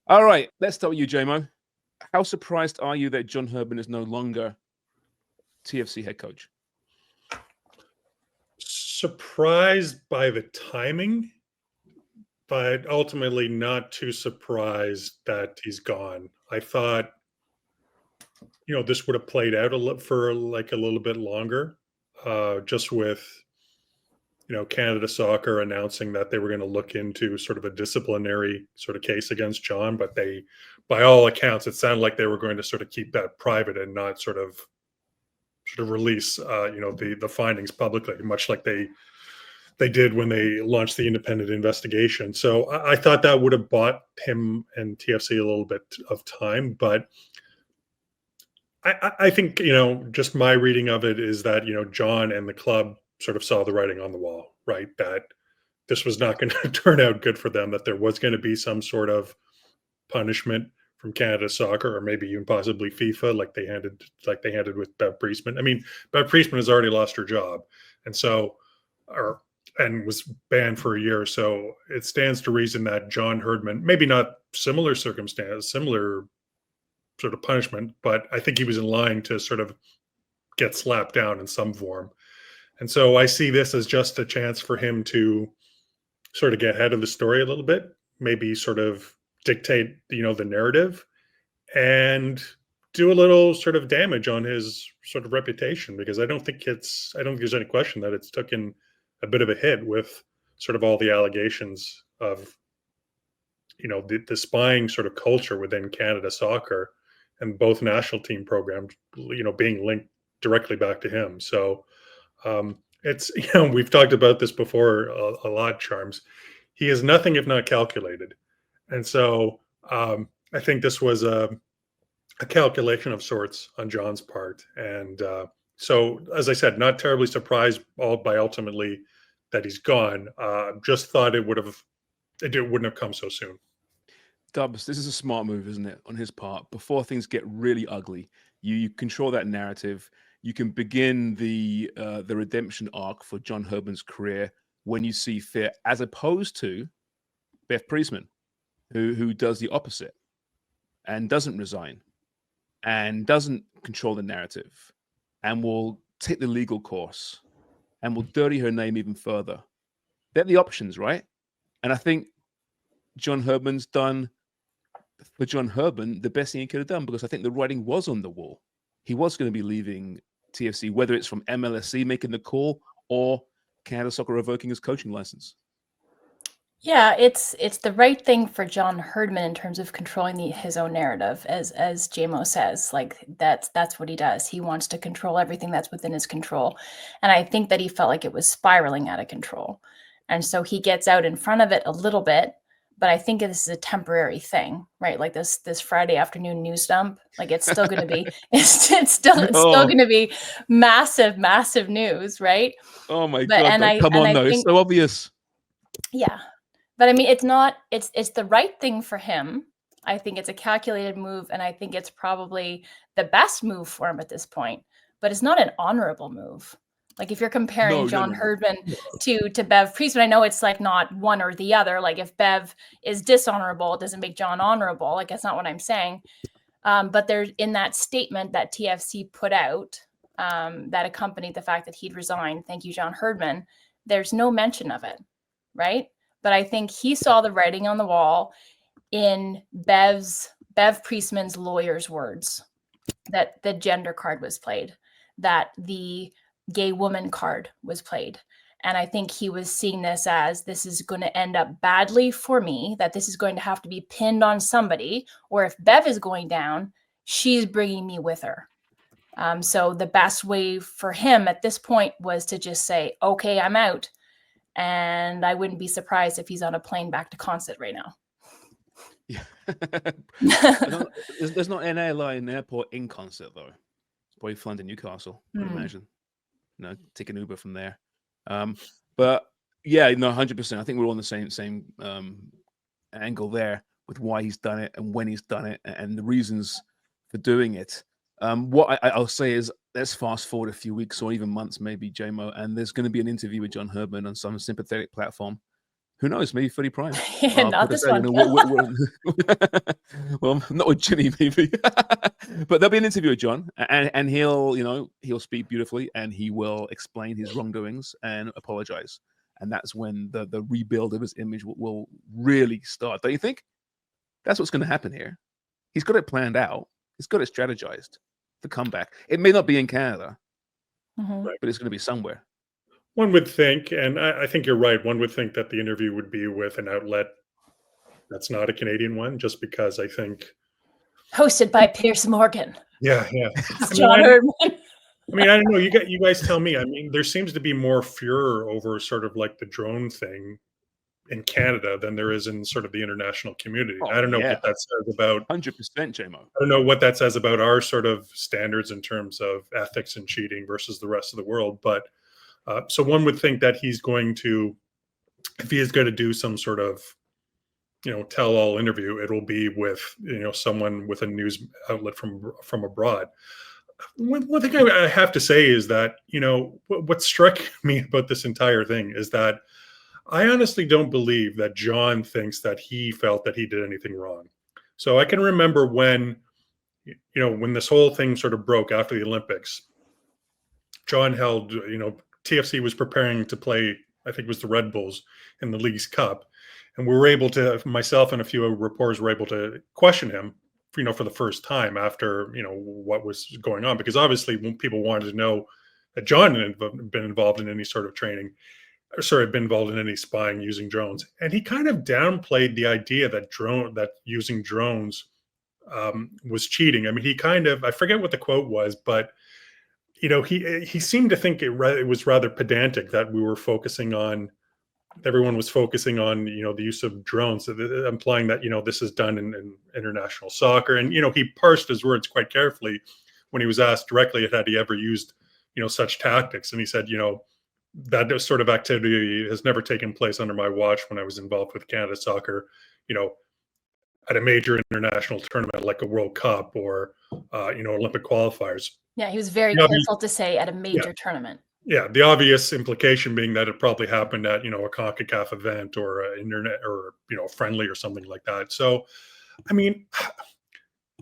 All right, let's start with you, JMO. How surprised are you that John Herdman is no longer TFC head coach? Surprised by the timing, but ultimately not too surprised that he's gone. I thought, this would have played out for like a little bit longer, just with, Canada Soccer announcing that they were going to look into sort of a disciplinary sort of case against John, but they, by all accounts, it sounded like they were going to sort of keep that private and not sort of release, the findings publicly, much like they did when they launched the independent investigation. So I thought that would have bought him and TFC a little bit of time, but I think, just my reading of it is that, John and the club sort of saw the writing on the wall, right? That this was not going to turn out good for them, that there was going to be some sort of punishment from Canada Soccer, or maybe even possibly FIFA, like they handed with Bev Priestman. I mean, Bev Priestman has already lost her job, and was banned for a year. So it stands to reason that John Herdman, maybe not similar circumstance, similar sort of punishment, but I think he was in line to sort of get slapped down in some form. And so I see this as just a chance for him to sort of get ahead of the story a little bit, maybe sort of dictate, the narrative, and do a little sort of damage on his sort of reputation, because I don't think there's any question that it's taken a bit of a hit with sort of all the allegations of, the spying sort of culture within Canada Soccer, and both national team programs, being linked directly back to him. So it's, we've talked about this before a lot, Charms. He is nothing if not calculated. And so I think this was a calculation of sorts on John's part. And so, as I said, not terribly surprised by ultimately that he's gone. Just thought it wouldn't have come so soon. Dubs, this is a smart move, isn't it, on his part? Before things get really ugly, you control that narrative. You can begin the redemption arc for John Herdman's career when you see fit, as opposed to Bev Priestman, who does the opposite and doesn't resign and doesn't control the narrative and will take the legal course and will dirty her name even further. They're the options, right? And I think John Herdman's done, for John Herdman, the best thing he could have done, because I think the writing was on the wall. He was going to be leaving TFC, whether it's from MLSC making the call or Canada Soccer revoking his coaching license. Yeah, it's the right thing for John Herdman in terms of controlling his own narrative, as JMO says. Like that's what he does. He wants to control everything that's within his control, and I think that he felt like it was spiraling out of control, and so he gets out in front of it a little bit. But I think this is a temporary thing, right? Like this Friday afternoon news dump, like it's still going to be, it's still going to be massive news, right? Oh my God! Come on, though, it's so obvious. Yeah, but I mean, it's not. It's the right thing for him. I think it's a calculated move, and I think it's probably the best move for him at this point. But it's not an honorable move. Like if you're comparing John Herdman to Bev Priestman, I know it's like not one or the other. Like if Bev is dishonorable, it doesn't make John honorable. Like that's not what I'm saying. But there's in that statement that TFC put out that accompanied the fact that he'd resigned. Thank you, John Herdman. There's no mention of it, right? But I think he saw the writing on the wall in Bev Priestman's lawyer's words, that the gender card was played, that the gay woman card was played. And I think he was seeing this as, this is going to end up badly for me, that this is going to have to be pinned on somebody, or if Bev is going down, she's bringing me with her. So the best way for him at this point was to just say, okay, I'm out. And I wouldn't be surprised if he's on a plane back to Consett right now. Yeah. There's not an airline airport in Consett, though. It's probably flying to Newcastle, I would imagine. Take an Uber from there. But yeah, 100%. I think we're all on the same angle there with why he's done it and when he's done it and the reasons for doing it. What I'll say is, let's fast forward a few weeks or even months, maybe, JMO, and there's going to be an interview with John Herdman on some sympathetic platform Who knows? Maybe Footy Prime. Not Put us this there, one. well, not with Ginny, maybe. But there'll be an interview with John, and he'll speak beautifully, and he will explain his wrongdoings and apologize. And that's when the rebuild of his image will really start. Don't you think? That's what's going to happen here. He's got it planned out. He's got it strategized. The comeback. It may not be in Canada, but it's going to be somewhere. One would think, and I think you're right, one would think that the interview would be with an outlet that's not a Canadian one, just because I think... Hosted by Piers Morgan. Yeah. John Herdman. I mean, I don't know. You guys tell me. I mean, there seems to be more furor over sort of like the drone thing in Canada than there is in sort of the international community. I don't know what that says about 100%, JMO. I don't know what that says about our sort of standards in terms of ethics and cheating versus the rest of the world. But so one would think that he's going to, if he is going to do some sort of, tell-all interview, it'll be with, someone with a news outlet from abroad. One thing I have to say is that, what struck me about this entire thing is that I honestly don't believe that John thinks that he felt that he did anything wrong. So I can remember when this whole thing sort of broke after the Olympics, John held, TFC was preparing to play, I think it was the Red Bulls in the League's Cup. And we were able to, myself and a few reporters were able to question him, for the first time after, what was going on. Because obviously when people wanted to know that John had been involved in any sort of training, been involved in any spying using drones. And he kind of downplayed the idea that using drones was cheating. I mean, he kind of, I forget what the quote was, but he seemed to think it was rather pedantic that everyone was focusing on, the use of drones, implying that, this is done in international soccer. And, he parsed his words quite carefully when he was asked directly had he ever used, such tactics. And he said, that sort of activity has never taken place under my watch when I was involved with Canada soccer, at a major international tournament like a World Cup or, Olympic qualifiers. Yeah, he was very careful to say at a major tournament. Yeah, the obvious implication being that it probably happened at, a CONCACAF event or an internet or, friendly or something like that. So, I mean,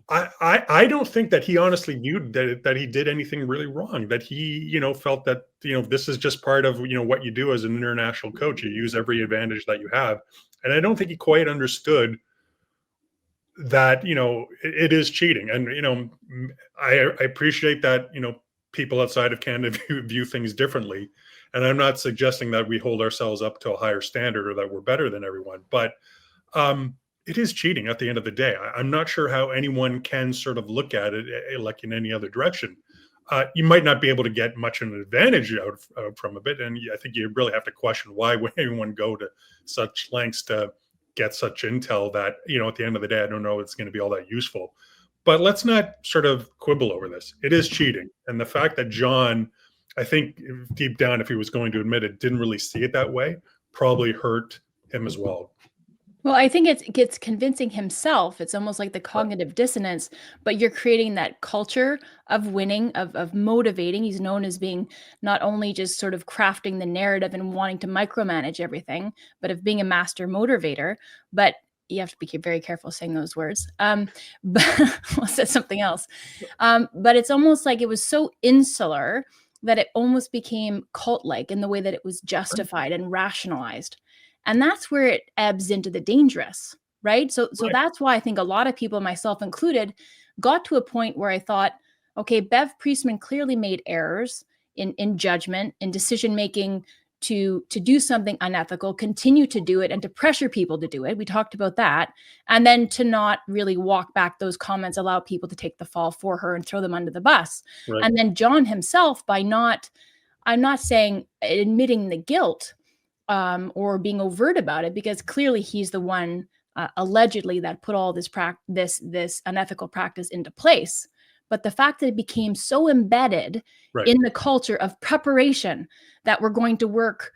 I don't think that he honestly viewed that he did anything really wrong, that he, felt that, this is just part of, what you do as an international coach. You use every advantage that you have. And I don't think he quite understood that, it is cheating. And, I appreciate that, people outside of Canada view things differently. And I'm not suggesting that we hold ourselves up to a higher standard or that we're better than everyone, but it is cheating at the end of the day. I'm not sure how anyone can sort of look at it like in any other direction. You might not be able to get much of an advantage out from a bit. And I think you really have to question why would anyone go to such lengths to get such intel that, at the end of the day, I don't know it's going to be all that useful. But let's not sort of quibble over this. It is cheating. And the fact that John, I think deep down, if he was going to admit it, didn't really see it that way, probably hurt him as well. Well, I think it's convincing himself. It's almost like the cognitive dissonance, but you're creating that culture of winning, of motivating. He's known as being not only just sort of crafting the narrative and wanting to micromanage everything, but of being a master motivator. But you have to be very careful saying those words. But I'll say something else. But it's almost like it was so insular that it almost became cult-like in the way that it was justified and rationalized. And that's where it ebbs into the dangerous, right? So that's why I think a lot of people, myself included, got to a point where I thought, okay, Bev Priestman clearly made errors in judgment, in decision-making, to do something unethical, continue to do it, and to pressure people to do it. We talked about that. And then to not really walk back those comments, allow people to take the fall for her and throw them under the bus. Right. And then John himself, by not, I'm not saying admitting the guilt or being overt about it, because clearly he's the one allegedly that put all this this unethical practice into place. But the fact that it became so embedded in the culture of preparation that we're going to work,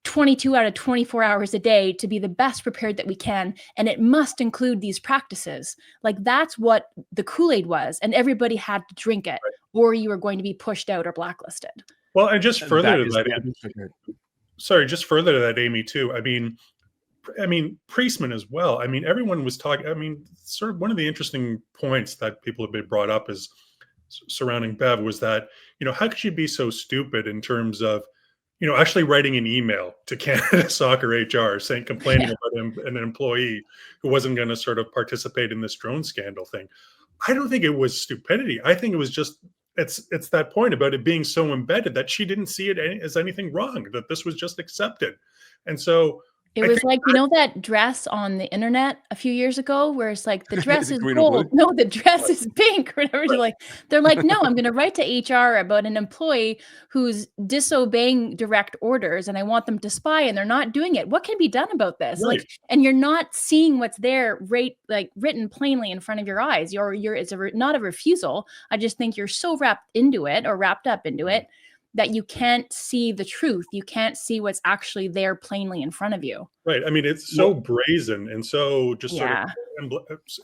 22 out of 24 hours a day to be the best prepared that we can. And it must include these practices. Like that's what the Kool-Aid was. And everybody had to drink it or you were going to be pushed out or blacklisted. Well, and just further to that, sorry, just further to that, Amy, too. I mean, Priestman as well. I mean, everyone was talking. I mean, sort of one of the interesting points that people have been brought up is surrounding Bev was that, how could you be so stupid in terms of, actually writing an email to Canada Soccer HR saying, complaining about an employee who wasn't going to sort of participate in this drone scandal thing. I don't think it was stupidity. I think it was just, it's that point about it being so embedded that she didn't see it as anything wrong, that this was just accepted. And so it was like, that dress on the internet a few years ago where it's like, the dress is gold. No, the dress is pink or whatever. They're like, no, I'm going to write to HR about an employee who's disobeying direct orders and I want them to spy and they're not doing it. What can be done about this? Right. And you're not seeing what's there, written plainly in front of your eyes. It's not a refusal. I just think you're so wrapped up into it that you can't see the truth. You can't see what's actually there plainly in front of you. Right. I mean, it's so brazen and so just sort of,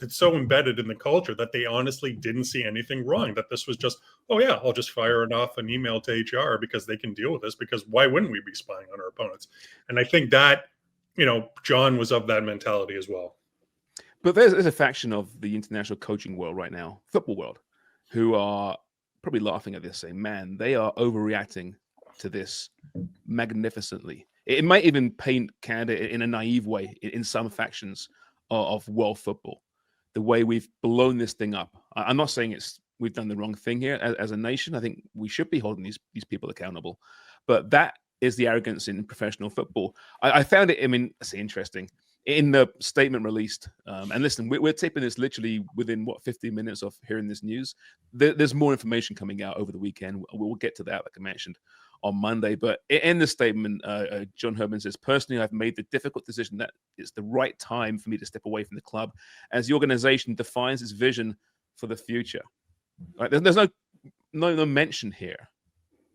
it's so embedded in the culture that they honestly didn't see anything wrong, that this was just, oh yeah, I'll just fire off an email to HR because they can deal with this, because why wouldn't we be spying on our opponents? And I think that, John was of that mentality as well. But there's a faction of the international coaching world right now, football world, who are probably laughing at this, saying, man, they are overreacting to this magnificently. It might even paint Canada in a naive way in some factions of world football, the way we've blown this thing up. I'm not saying we've done the wrong thing here as a nation. I think we should be holding these people accountable, but that is the arrogance in professional football. I found it, it's interesting. In the statement released, and listen, we're taping this literally within 15 minutes of hearing this news. There's more information coming out over the weekend. We'll get to that, like I mentioned, on Monday. But in the statement, John Herdman says, personally, I've made the difficult decision that it's the right time for me to step away from the club as the organization defines its vision for the future. Right? There's no mention here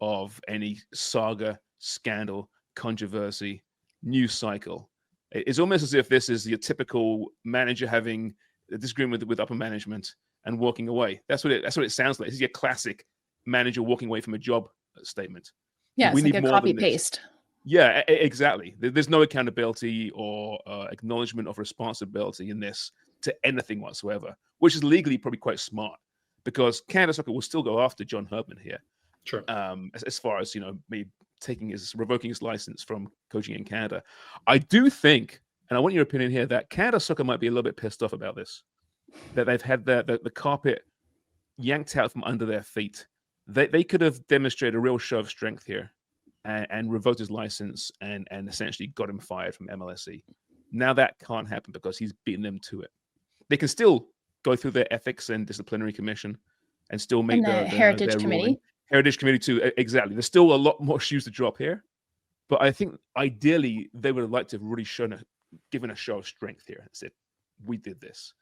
of any saga, scandal, controversy, news cycle. It's almost as if this is your typical manager having a disagreement with upper management and walking away. That's what it sounds like. This is your classic manager walking away from a job statement. Yeah, we need like a copy paste. Yeah, exactly. There's no accountability or acknowledgement of responsibility in this to anything whatsoever, which is legally probably quite smart, because Canada Soccer will still go after John Herdman here. Sure. As far as maybe revoking his license from coaching in Canada. I do think, and I want your opinion here, that Canada Soccer might be a little bit pissed off about this, that they've had the carpet yanked out from under their feet. They could have demonstrated a real show of strength here and revoked his license and essentially got him fired from MLSE. Now that can't happen because he's beaten them to it. They can still go through their ethics and disciplinary commission and still make the Heritage Committee. Ruling. Heritage Committee too, exactly. There's still a lot more shoes to drop here, but I think ideally they would have liked to have really given a show of strength here and said, we did this.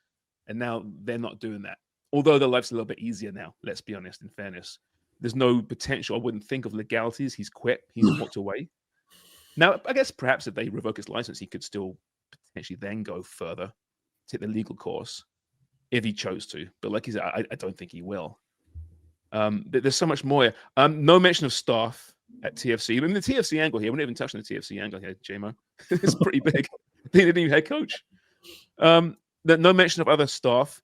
And now they're not doing that. Although their life's a little bit easier now, let's be honest, in fairness. There's no potential, I wouldn't think, of legalities. He's quit, he's walked away. Now, I guess perhaps if they revoke his license, he could still potentially then go further, take the legal course, if he chose to. But like he said, I don't think he will. There's so much more. No mention of staff at TFC. I mean, the TFC angle here, we're not even touching the TFC angle here, JMO. It's pretty big. They didn't even head coach. No mention of other staff.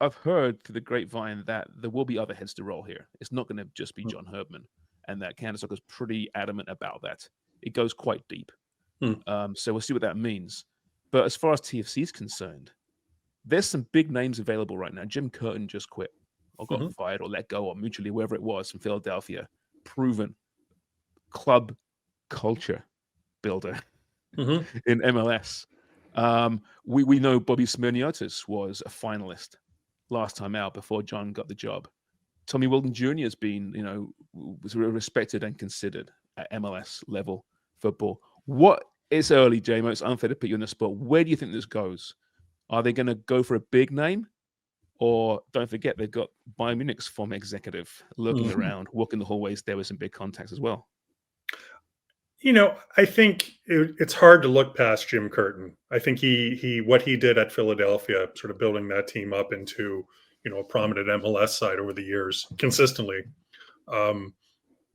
I've heard through the grapevine that there will be other heads to roll here. It's not going to just be John Herdman, and that Canada Soccer is pretty adamant about that. It goes quite deep. So we'll see what that means. But as far as TFC is concerned, there's some big names available right now. Jim Curtin just quit or got fired or let go or mutually, wherever it was, from Philadelphia. Proven club culture builder in MLS. We know Bobby Smirniotis was a finalist last time out before John got the job. Tommy Wilton Jr. has been, was respected and considered at MLS level football. It's early, JMO. It's unfair to put you in the spot. Where do you think this goes? Are they going to go for a big name? Or don't forget, they've got Bayern Munich's former executive lurking around, walking the hallways there with some big contacts as well. I think it's hard to look past Jim Curtin. I think what he did at Philadelphia, sort of building that team up into, a prominent MLS side over the years consistently.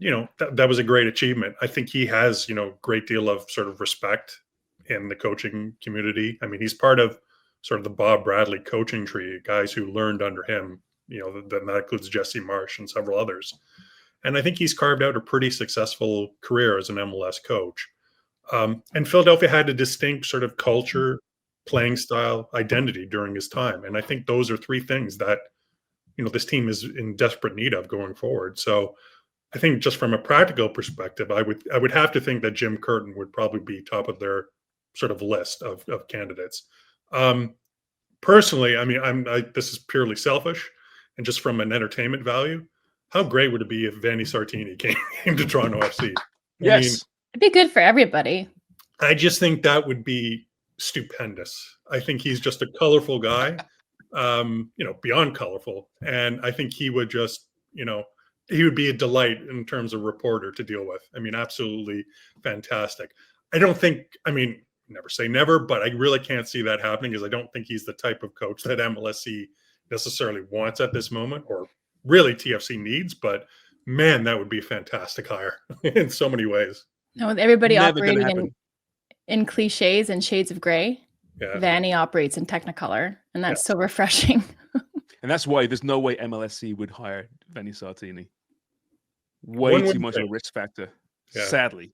that was a great achievement. I think he has, great deal of sort of respect in the coaching community. I mean, he's part of sort of the Bob Bradley coaching tree, guys who learned under him, that includes Jesse Marsh and several others. And I think he's carved out a pretty successful career as an MLS coach. And Philadelphia had a distinct sort of culture, playing style, identity during his time. And I think those are three things that, this team is in desperate need of going forward. So I think just from a practical perspective, I would have to think that Jim Curtin would probably be top of their sort of list of candidates. Personally, I mean, this is purely selfish, and just from an entertainment value, how great would it be if Vanni Sartini came to Toronto FC? Yes, it'd be good for everybody. I just think that would be stupendous. I think he's just a colorful guy, beyond colorful, and I think he would just, he would be a delight in terms of reporter to deal with. I mean, absolutely fantastic. Never say never, but I really can't see that happening because I don't think he's the type of coach that MLSC necessarily wants at this moment, or really TFC needs. But man, that would be a fantastic hire in so many ways. No, with everybody Never gonna operating happen. in cliches and shades of gray, Yeah. Vanni operates in Technicolor, and that's so refreshing. And that's why there's no way MLSC would hire Vanni Sartini. Way too much of a risk factor. Yeah. Sadly,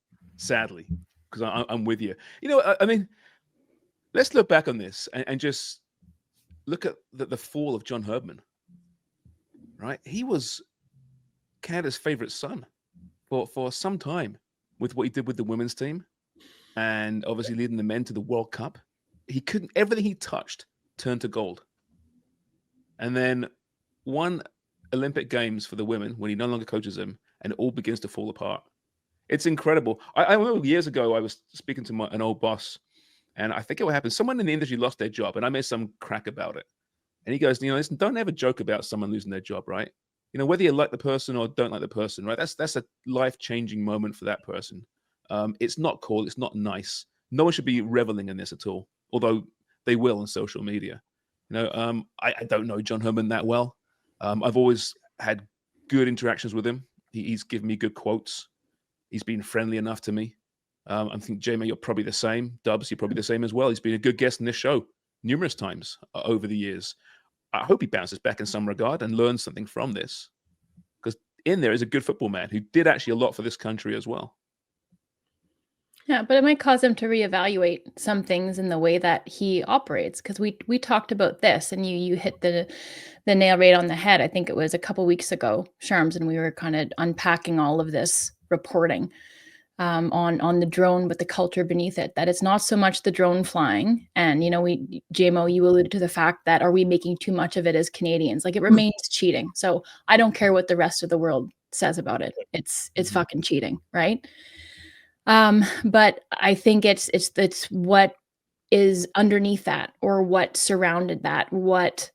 because I'm with you. I mean, let's look back on this and just look at the fall of John Herdman. Right, he was Canada's favorite son for some time with what he did with the women's team, and obviously leading the men to the World Cup. Everything he touched turned to gold. And then won Olympic Games for the women when he no longer coaches them, and it all begins to fall apart. It's incredible. I remember years ago, I was speaking to an old boss, and I think what happened, someone in the industry lost their job, and I made some crack about it. And he goes, listen, don't ever joke about someone losing their job, right? Whether you like the person or don't like the person, right? That's a life-changing moment for that person. It's not cool. It's not nice. No one should be reveling in this at all, although they will on social media. I don't know John Herdman that well. I've always had good interactions with him. He's given me good quotes. He's been friendly enough to me. I think, Jamie, you're probably the same. Dubs, you're probably the same as well. He's been a good guest in this show numerous times over the years. I hope he bounces back in some regard and learns something from this, because in there is a good football man who did actually a lot for this country as well. Yeah, but it might cause him to reevaluate some things in the way that he operates, because we talked about this, and you hit the nail right on the head. I think it was a couple weeks ago, Sharms, and we were kind of unpacking all of this reporting on the drone with the culture beneath it, that it's not so much the drone flying. And, JMO, you alluded to the fact that, are we making too much of it as Canadians? Like, it remains cheating. So I don't care what the rest of the world says about it. It's fucking cheating, right? But I think it's what is underneath that, or what surrounded that, what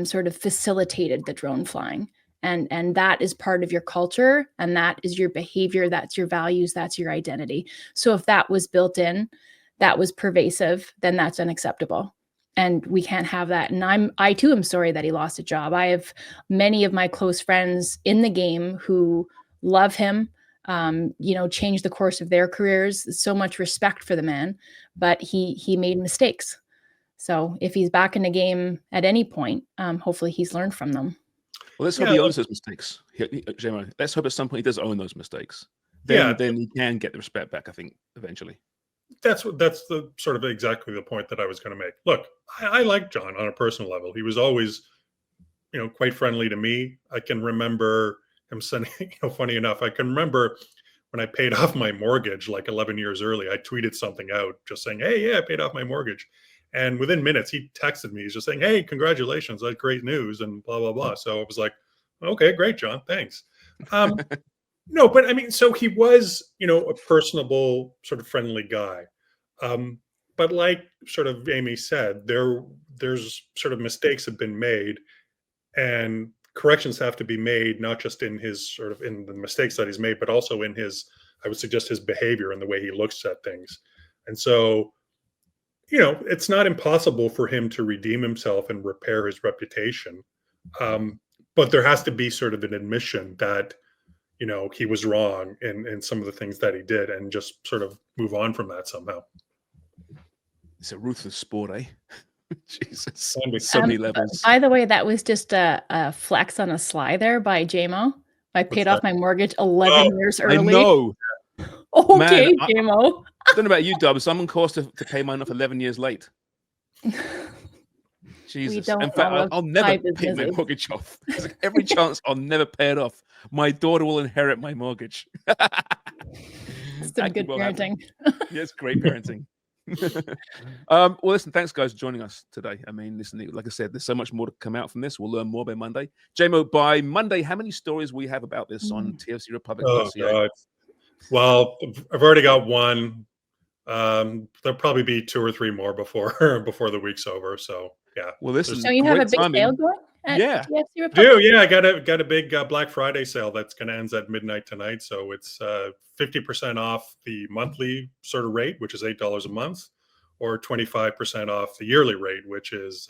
sort of facilitated the drone flying. And that is part of your culture, and that is your behavior, that's your values, that's your identity. So if that was built in, that was pervasive, then that's unacceptable. And we can't have that. And I too am sorry that he lost a job. I have many of my close friends in the game who love him, changed the course of their careers. So much respect for the man, but he made mistakes. So if he's back in the game at any point, hopefully he's learned from them. Well, let's hope he owns those mistakes. Let's hope at some point he does own those mistakes. Then he can get the respect back, I think, eventually. That's the sort of exactly the point that I was going to make. Look, I like John on a personal level. He was always, quite friendly to me. I can remember him sending, funny enough, I can remember when I paid off my mortgage like 11 years early, I tweeted something out just saying, hey, yeah, I paid off my mortgage. And within minutes, he texted me. He's just saying, hey, congratulations. That's great news and blah, blah, blah. So I was like, okay, great, John. Thanks. No, but I mean, so he was, a personable, sort of friendly guy. But like sort of Amy said, there's sort of mistakes have been made, and corrections have to be made, not just in his sort of in the mistakes that he's made, but also in his, I would suggest, his behavior and the way he looks at things. And so, it's not impossible for him to redeem himself and repair his reputation. But there has to be sort of an admission that, he was wrong in some of the things that he did, and just sort of move on from that somehow. It's a ruthless sport, eh? Jesus, Can be. so many levels. By the way, that was just a flex on a sly there by JMO. I paid off my mortgage 11 years early. I know. Okay, Man, JMO. I don't know about you, Dubs. I'm on course to pay mine off 11 years late. Jesus. In fact, I'll never pay my mortgage off. There's like every chance I'll never pay it off. My daughter will inherit my mortgage. Some good parenting. Yes, great parenting. Well, listen, thanks guys for joining us today. I mean, listen, like I said, there's so much more to come out from this. We'll learn more by Monday. JMO, by Monday, how many stories we have about this on TFCRepublic.ca? Oh, God. Well, I've already got one. There'll probably be 2 or 3 more before the week's over. So yeah. Well, listen. So you have a big sale going at TFC Republic? Yeah, I got a big Black Friday sale that's going to end at midnight tonight. So it's 50% off the monthly sort of rate, which is $8 a month, or 25% off the yearly rate, which is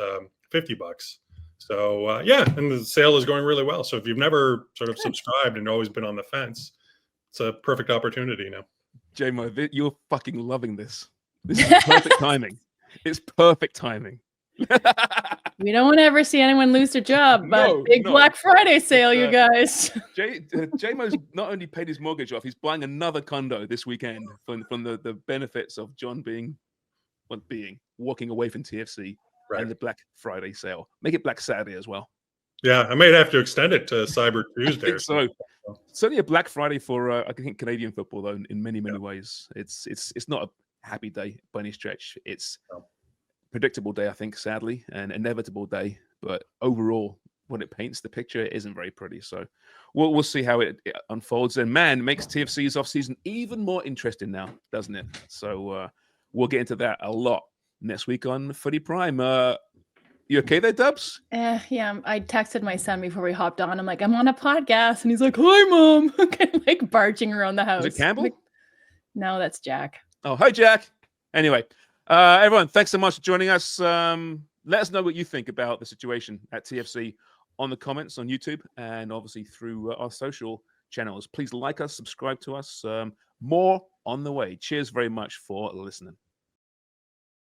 $50. So and the sale is going really well. So if you've never sort of subscribed and always been on the fence, it's a perfect opportunity now. JMO, you're fucking loving this. This is perfect timing. It's perfect timing. We don't want to ever see anyone lose their job, but Black Friday sale, you guys. JMO's not only paid his mortgage off, he's buying another condo this weekend from the benefits of John walking away from TFC and the Black Friday sale. Make it Black Saturday as well. Yeah, I might have to extend it to Cyber Tuesday. I think so. Certainly a Black Friday for I think Canadian football, though, in many ways. It's not a happy day by any stretch. It's predictable day, I think, sadly, an inevitable day. But overall, when it paints the picture, it isn't very pretty. So we'll see how it unfolds. And man, makes TFC's offseason even more interesting now, doesn't it? So we'll get into that a lot next week on Footy Prime. You okay there, Dubs? Yeah. I texted my son before we hopped on. I'm like, I'm on a podcast. And he's like, hi, Mom. Like barging around the house. Is it Campbell? No, that's Jack. Oh, hi, Jack. Anyway, everyone, thanks so much for joining us. Let us know what you think about the situation at TFC on the comments on YouTube and obviously through our social channels. Please like us, subscribe to us. More on the way. Cheers very much for listening.